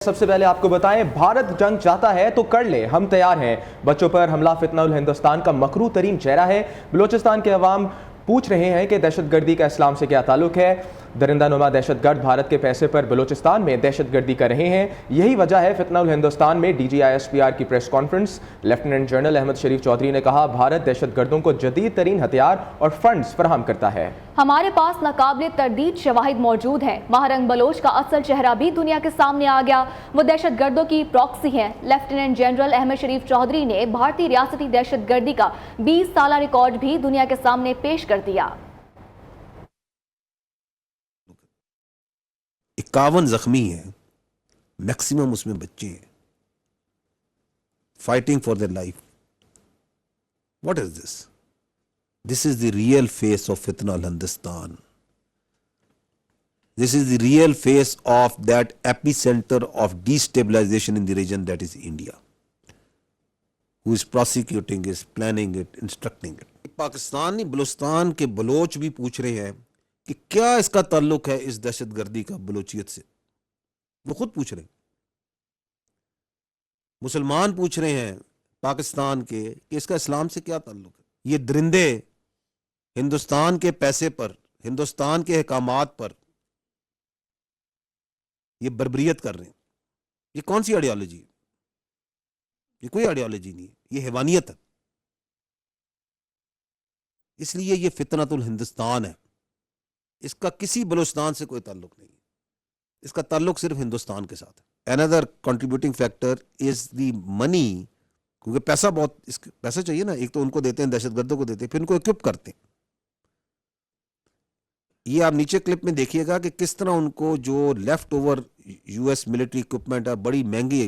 سب سے پہلے آپ کو بتائیں، بھارت جنگ چاہتا ہے تو کر لے، ہم تیار ہیں۔ بچوں پر حملہ فتنہ الہندوستان کا مکروہ ترین چہرہ ہے۔ بلوچستان کے عوام پوچھ رہے ہیں کہ دہشت گردی کا اسلام سے کیا تعلق ہے۔ درندہ نما دہشت گرد بھارت کے پیسے پر بلوچستان میں دہشت گردی کر رہے ہیں، یہی وجہ ہے فتنہ الہندوستان میں۔ DGISPR کی press conference, lieutenant general Ahmed Sharif Chaudhry نے کہا، بھارت دہشت گردوں کو جدید ترین ہتھیار اور فنڈز فراہم کرتا ہے۔ ہمارے پاس ناقابل تردید شواہد موجود ہیں۔ مہرنگ بلوچ کا اصل چہرہ بھی دنیا کے سامنے آ گیا، وہ دہشت گردوں کی پراکسی ہیں۔ لیفٹیننٹ جنرل احمد شریف چودھری نے بھارتی ریاستی دہشت گردی کا 20 سالہ ریکارڈ بھی دنیا کے سامنے پیش کر دیا۔ 51 زخمی ہیں، میکسیمم اس میں بچے ہیں، fighting for their life. What is this? This is the real face of Fitna al-Hindustan. This is the real face of that epicentre of destabilisation in the region, that is India, who is prosecuting it, planning it, instructing it۔ Pakistani Balochistan کے بلوچ بھی پوچھ رہے ہیں کہ کیا اس کا تعلق ہے اس دہشت گردی کا بلوچیت سے؟ وہ خود پوچھ رہے ہیں۔ مسلمان پوچھ رہے ہیں پاکستان کے کہ اس کا اسلام سے کیا تعلق ہے؟ یہ درندے ہندوستان کے پیسے پر، ہندوستان کے احکامات پر یہ بربریت کر رہے ہیں۔ یہ کون سی آئیڈیالوجی ہے؟ یہ کوئی آئیڈیالوجی نہیں ہے، یہ حیوانیت ہے۔ اس لیے یہ فتنۃ الہندوستان ہے، اس کا کسی بلوچستان سے کوئی تعلق نہیں ہے، اس کا تعلق صرف ہندوستان کے ساتھ ہے۔ another contributing factor is the money، کیونکہ پیسہ بہت پیسہ چاہیے نا، ایک تو ان کو دیتے ہیں، دہشت گردوں کو دیتے ہیں، پھر ان کو اکوپ کرتے ہیں۔ یہ آپ نیچے کلپ میں دیکھیے گا کہ کس طرح ان کو جو left over US military equipment ہے،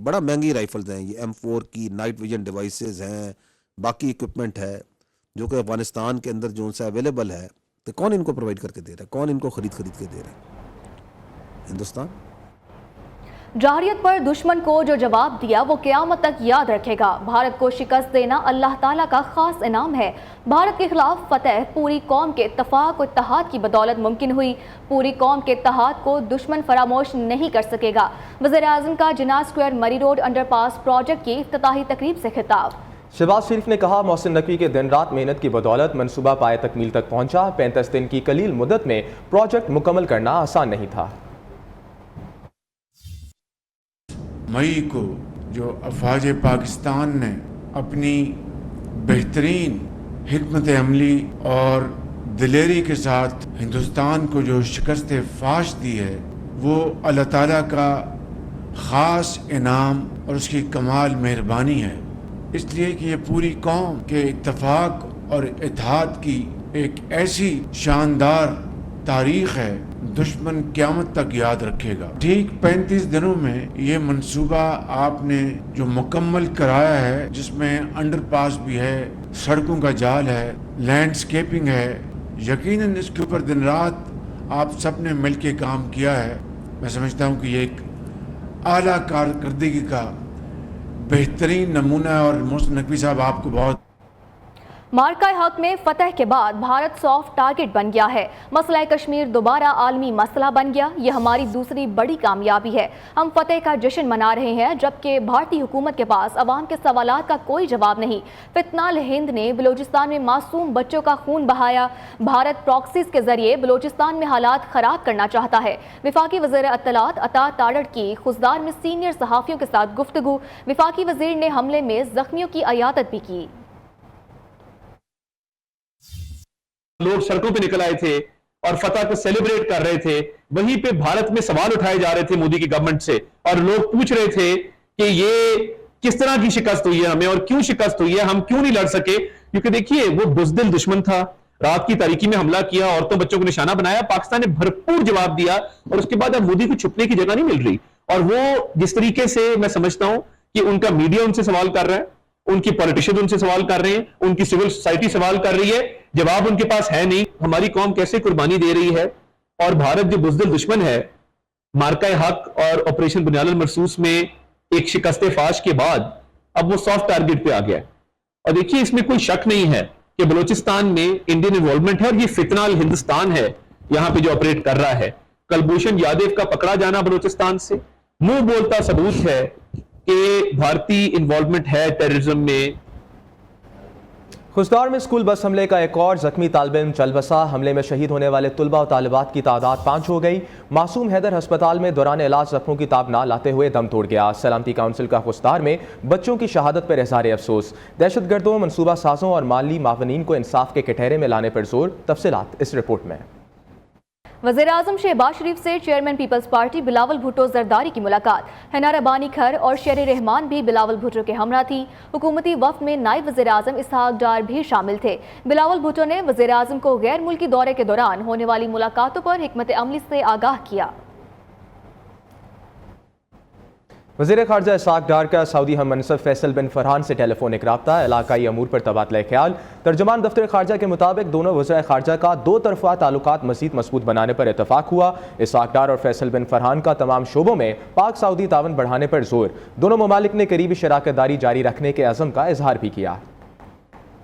بڑا مہنگی رائفلز ہیں، یہ M4 کی نائٹ ویژن ڈیوائسز ہیں، باقی اکوپمنٹ ہے جو کہ افغانستان کے اندر جو ان سے اویلیبل ہے، تو کون ان کو پرووائڈ کر کے دے رہا ہے؟ کون ان کو خرید کے دے رہا ہے؟ ہندوستان۔ جارحیت پر دشمن کو جو جواب دیا وہ قیامت تک یاد رکھے گا۔ بھارت کو شکست دینا اللہ تعالیٰ کا خاص انعام ہے۔ بھارت کے خلاف فتح پوری قوم کے اتفاق و اتحاد کی بدولت ممکن ہوئی۔ پوری قوم کے اتحاد کو دشمن فراموش نہیں کر سکے گا۔ وزیر اعظم کا جناح اسکوائر مری روڈ انڈر پاس پروجیکٹ کی افتتاحی تقریب سے خطاب۔ شہباز شریف نے کہا، محسن نقوی کے دن رات محنت کی بدولت منصوبہ پائے تکمیل تک پہنچا۔ 35 دن کی قلیل مدت میں پروجیکٹ مکمل کرنا آسان نہیں تھا۔ مئی کو جو افواج پاکستان نے اپنی بہترین حکمت عملی اور دلیری کے ساتھ ہندوستان کو جو شکست فاش دی ہے، وہ اللہ تعالیٰ کا خاص انعام اور اس کی کمال مہربانی ہے، اس لیے کہ یہ پوری قوم کے اتفاق اور اتحاد کی ایک ایسی شاندار تاریخ ہے، دشمن قیامت تک یاد رکھے گا۔ ٹھیک 35 دنوں میں یہ منصوبہ آپ نے جو مکمل کرایا ہے، جس میں انڈر پاس بھی ہے، سڑکوں کا جال ہے، لینڈسکیپنگ ہے، یقیناً اس کے اوپر دن رات آپ سب نے مل کے کام کیا ہے۔ میں سمجھتا ہوں کہ یہ ایک اعلیٰ کارکردگی کا بہترین نمونہ ہے، اور محسن نقوی صاحب آپ کو بہت مارکہ حق میں فتح کے بعد بھارت سافٹ ٹارگٹ بن گیا ہے۔ مسئلہ کشمیر دوبارہ عالمی مسئلہ بن گیا، یہ ہماری دوسری بڑی کامیابی ہے۔ ہم فتح کا جشن منا رہے ہیں، جبکہ بھارتی حکومت کے پاس عوام کے سوالات کا کوئی جواب نہیں۔ فتنہ الہند نے بلوچستان میں معصوم بچوں کا خون بہایا۔ بھارت پراکسیز کے ذریعے بلوچستان میں حالات خراب کرنا چاہتا ہے۔ وفاقی وزیر اطلاعات عطا تاڑڑ کی خضدار میں سینئر صحافیوں کے ساتھ گفتگو۔ وفاقی وزیر نے حملے میں زخمیوں کی عیادت بھی کی۔ لوگ سڑکوں پہ نکل آئے تھے اور فتح کو سیلیبریٹ کر رہے تھے، وہیں پہ بھارت میں سوال اٹھائے جا رہے تھے مودی کی گورنمنٹ سے، اور لوگ پوچھ رہے تھے کہ یہ کس طرح کی شکست ہوئی ہے ہمیں، اور کیوں شکست ہوئی ہے، ہم کیوں نہیں لڑ سکے؟ کیونکہ دیکھیے وہ بزدل دشمن تھا، رات کی تاریکی میں حملہ کیا، عورتوں بچوں کو نشانہ بنایا، پاکستان نے بھرپور جواب دیا، اور اس کے بعد اب مودی کو چھپنے کی جگہ نہیں مل رہی۔ اور وہ جس طریقے سے میں سمجھتا ہوں کہ ان کا میڈیا ان سے سوال کر رہا ہے، ان کی پولیٹیشین ان سے سوال کر رہے ہیں، ان کی سول سوسائٹی سوال کر رہی ہے، جواب ان کے پاس ہے نہیں۔ ہماری قوم کیسے قربانی دے رہی ہے، اور بھارت جو بزدل دشمن ہے، مارکہ حق اور آپریشن بنیاد المرصوص میں ایک شکست فاش کے بعد اب وہ سافٹ ٹارگٹ پہ آ گیا ہے۔ اور دیکھیے اس میں کوئی شک نہیں ہے کہ بلوچستان میں انڈین انوالومنٹ ہے، اور یہ فتنہ الہندوستان ہے یہاں پہ جو آپریٹ کر رہا ہے۔ کلبھوشن یادیو کا پکڑا جانا بلوچستان سے، मुंह बोलता सबूत है कि भारतीय इन्वॉल्वमेंट है टेररिज्म में। खुसदार में स्कूल बस हमले का एक और जख्मी तालिब इल्म चल बसा। हमले में शहीद होने वाले तुलबा और तालिबात की तादाद 5 हो गई। मासूम हैदर अस्पताल में दौरान इलाज जख्मों की ताब ना लाते हुए दम तोड़ गया। सलामती काउंसिल का खुसदार में बच्चों की शहादत पर इज़हार अफसोस। दहशत गर्दों, मनसूबा साजों और माली मावनीन को इंसाफ के कटहरे में लाने पर जोर। तफसीलात इस रिपोर्ट में। वज़ीर-ए-आज़म शहबाज शरीफ से चेयरमैन पीपल्स पार्टी बिलावल भुट्टो जरदारी की मुलाकात। हैनारा बानी खर और शेर रहमान भी बिलावल भुट्टो के हमरा थी। हुकूमती वफ्द में नायब वज़ीर-ए-आज़म इसहाक डार भी शामिल थे। बिलावल भुट्टो ने वज़ीर-ए-आज़म को गैर मुल्की दौरे के दौरान होने वाली मुलाकातों पर हिकमत अमली से आगाह किया। वज़ीर ख़ारजा इसहाक डार का सऊदी हम मनसब फैसल बिन फरहान से टेलीफोनिक रब्ता, इलाकाई अमूर पर तबादला ख्याल। तर्जुमान दफ्तर ख़ारजा के मुताबिक दोनों वज़ीर ख़ारजा का दो तरफ़ा ताल्लुकात मज़ीद मजबूत बनाने पर इतफ़ाक़ हुआ। इसहाक डार और फैसल बिन फरहान का तमाम शोबों में पाक सऊदी तावन बढ़ाने पर जोर। दोनों ममालिक ने करीबी शराकतदारी जारी रखने के अज़म का इजहार भी किया।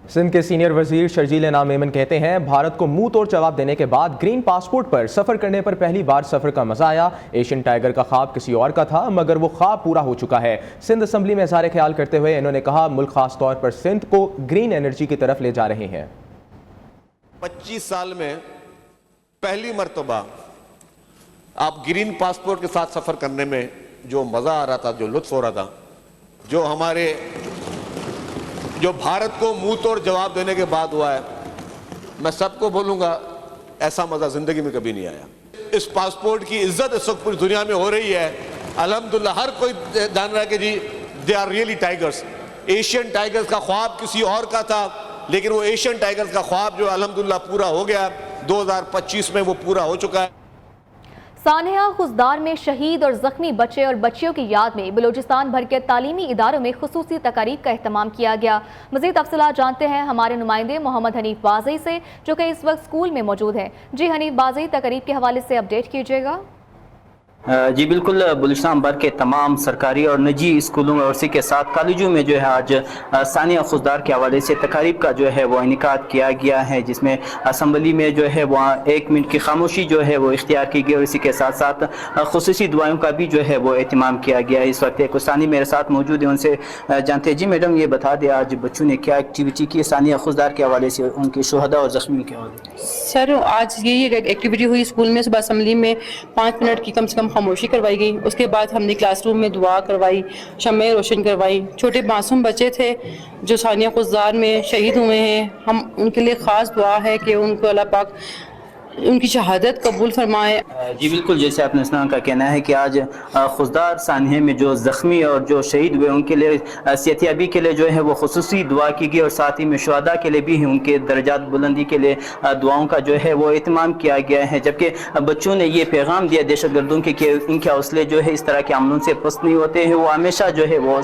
सिंध के सीनियर वजीर शर्जील नाम मेमन कहते हैं, भारत को मुंह तोड़ जवाब देने के बाद ग्रीन पासपोर्ट पर सफ़र करने पर पहली बार सफ़र का मज़ा आया। एशियन टाइगर का ख्वाब किसी और का था, मगर वो ख्वाब पूरा हो चुका है। सिंध असम्बली में इज़हार ख्याल करते हुए इन्होंने कहा, मुल्क खास तौर पर सिंध को ग्रीन एनर्जी की तरफ ले जा रहे हैं। 25 साल में पहली मर्तबा आप ग्रीन पासपोर्ट के साथ सफ़र करने में जो मज़ा आ रहा था, जो लुत्फ़ हो रहा था, जो भारत को मुंह तोड़ जवाब देने के बाद हुआ है, मैं सबको बोलूँगा ऐसा मज़ा ज़िंदगी में कभी नहीं आया। इस पासपोर्ट की इज्जत इस वक्त पूरी दुनिया में हो रही है। अल्हम्दुलिल्लाह हर कोई जान रहा है कि जी they are really tigers. Asian tigers का ख्वाब किसी और का था, लेकिन वो एशियन टाइगर्स का ख्वाब जो अल्हम्दुलिल्लाह पूरा हो गया, 2025 में वो पूरा हो चुका है। सानहा खुसदार में शहीद और जख्मी बच्चे और बच्चियों की याद में बलूचिस्तान भर के तालीमी इदारों में खुसूसी तकारीब का एहतमाम किया गया। मज़ीद तफसीलात जानते हैं हमारे नुमाइंदे मोहम्मद हनीफ बाज़ई से, जो कि इस वक्त स्कूल में मौजूद हैं। जी हनीफ बाज़ई, तकारीब के हवाले से अपडेट कीजिएगा। जी बिल्कुल, बलूचिस्तान भर के तमाम सरकारी और निजी स्कूलों और उसी के साथ कॉलेजों में जो है आज सानिया खुसदार के हवाले से तकारीब का जो है वो इनेकाद किया गया है, जिसमें असम्बली में जो है वहाँ 1 मिनट की खामोशी जो है वो इख्तियार की गई और इसी के साथ साथ खुसूसी दुआओं का भी जो है वो एहतमाम किया गया। इस वक्त एक सानी मेरे साथ मौजूद है, उनसे जानते हैं। जी मैडम, ये बता दें आज बच्चों ने क्या एक्टिविटी की सानिया खुसदार के हवाले से, उनके शुहदा और जख्मी के हवाले से? सर आज यही एक्टिविटी हुई स्कूल में। सुबह असम्बली में 5 मिनट की कम से कम खामोशी करवाई गई। उसके बाद हमने क्लासरूम में दुआ करवाई, शम्में रोशन करवाई। छोटे मासूम बच्चे थे जो सानिया खुसदार में शहीद हुए हैं, हम उनके लिए ख़ास दुआ है कि उनको अल्लाह पाक उनकी शहादत कबूल फरमाए। जी बिल्कुल, जैसे आपने सुना का कहना है कि आज खुसदार सानिया में जो ज़ख्मी और जो शहीद हुए उनके लिए सेहतियाबी के लिए जो है वो खुसूसी दुआ की गई और साथ ही में शुहदा के लिए भी उनके दर्जात बुलंदी के लिए दुआओं का जो है वो एहतमाम किया गया है। जबकि बच्चों ने ये पैगाम दिया दहशत गर्दों के कि इनके हौसले जो है इस तरह के अमलों से पस्त नहीं होते हैं, वो हमेशा जो है वो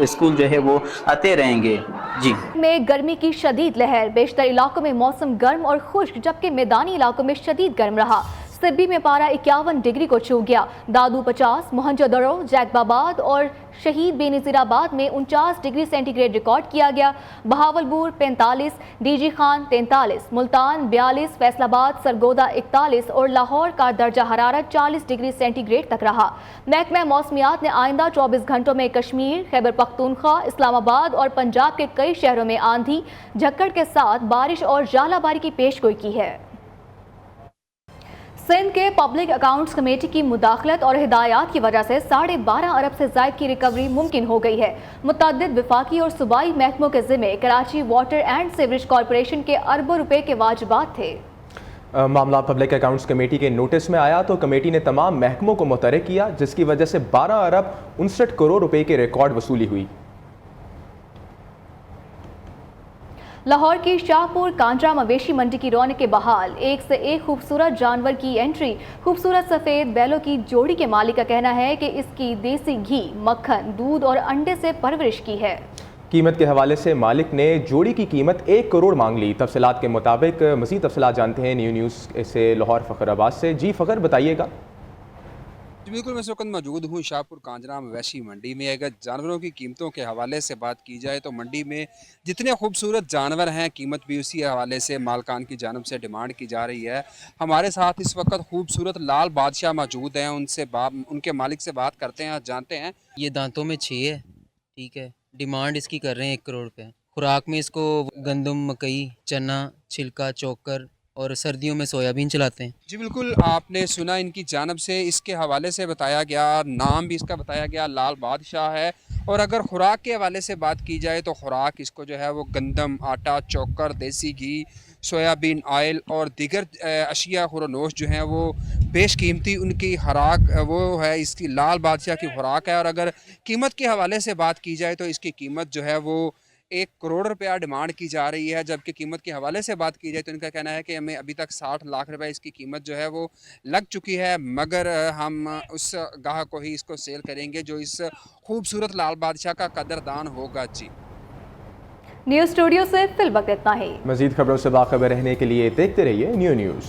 स्कूल जो है वो आते रहेंगे। जी में गर्मी की शदीद लहर, बेशतर इलाकों में मौसम गर्म और खुश्क, जबकि मैदानी इलाकों में शदीद गर्म रहा। सिरबी में पारा 51 डिग्री को छू गया। दादू 50, मोहनजोदड़ो, जैकबाबाद और शहीद बेनज़ीराबाद में 49 डिग्री सेंटीग्रेड रिकॉर्ड किया गया। बहावलपुर 45, डीजी खान 43, मुल्तान 42, फैसलाबाद, सरगोदा 41 और लाहौर का दर्जा हरारत 40 डिग्री सेंटीग्रेड तक रहा। महकमा मौसमियात ने आइंदा 24 घंटों में कश्मीर, खैबर पख्तूनख्वा, इस्लामाबाद और पंजाब के कई शहरों में आंधी झक्कड़ के साथ बारिश और झालाबारी की पेशगोई की है। सिंध के पब्लिक अकाउंट्स कमेटी की मुदाखलत और हिदायत की वजह से 12.5 अरब से ज़ायद की रिकवरी मुमकिन हो गई है। मुतअद्दिद विफाकी और सूबाई महकमों के ज़िम्मे Karachi water and sewerage corporation के अरबों रुपए के वाजिबात थे। मामला पब्लिक अकाउंट्स कमेटी के नोटिस में आया तो कमेटी ने तमाम महकमों को मुतहर्रिक किया, जिसकी वजह से 12 अरब 59 करोड़ रुपए की रिकॉर्ड वसूली हुई। लाहौर की शाहपुर कांड्रा मवेशी मंडी की रौनक बहाल, एक से एक खूबसूरत जानवर की एंट्री। खूबसूरत सफ़ेद बैलों की जोड़ी के मालिक का कहना है कि इसकी देसी घी, मक्खन, दूध और अंडे से परवरिश की है। कीमत के हवाले से मालिक ने जोड़ी की कीमत 1 करोड़ मांग ली। तफसीलात के मुताबिक मज़ीद तफसीलात जानते हैं न्यूज़ से लाहौर फ़खर अब्बास से। जी फ़खर, बताइएगा। जी बिल्कुल, मैं इस वक्त मौजूद हूँ शाहपुर कांजरा मवेशी मंडी में। अगर जानवरों की कीमतों के हवाले से बात की जाए तो मंडी में जितने खूबसूरत जानवर हैं कीमत भी उसी हवाले से मालकान की जानब से डिमांड की जा रही है। हमारे साथ इस वक्त खूबसूरत लाल बादशाह मौजूद हैं, उनके मालिक से बात करते हैं, जानते हैं। ये दांतों में 6 है, ठीक है। डिमांड इसकी कर रहे हैं 1 करोड़ रुपए। खुराक में इसको गंदम, मकई, चना, छिलका, चोकर और सर्दियों में सोयाबीन चलाते हैं। जी बिल्कुल, आपने सुना इनकी जानब से इसके हवाले से बताया गया, नाम भी इसका बताया गया लाल बादशाह है। और अगर खुराक के हवाले से बात की जाए तो खुराक इसको जो है वो गंदम, आटा, चोकर, देसी घी, सोयाबीन ऑयल और दीगर अशिया खुरनोश जो हैं वो बेशकीमती उनकी खुराक वो है, इसकी लाल बादशाह की खुराक है। और अगर कीमत के हवाले से बात की जाए तो इसकी कीमत जो है वो 1 करोड़ रुपया डिमांड की जा रही है। जबकि कीमत के हवाले से बात की जाए तो इनका कहना है कि हमें अभी तक 60 लाख रुपए इसकी कीमत जो है वो लग चुकी है, मगर हम उस गाहक को ही इसको सेल करेंगे जो इस खूबसूरत लाल बादशाह का कदरदान होगा। जी न्यूज़ स्टूडियो से फिल वक्त इतना ही। मजीद खबरों से बाखबर रहने के लिए देखते रहिए न्यू न्यूज़।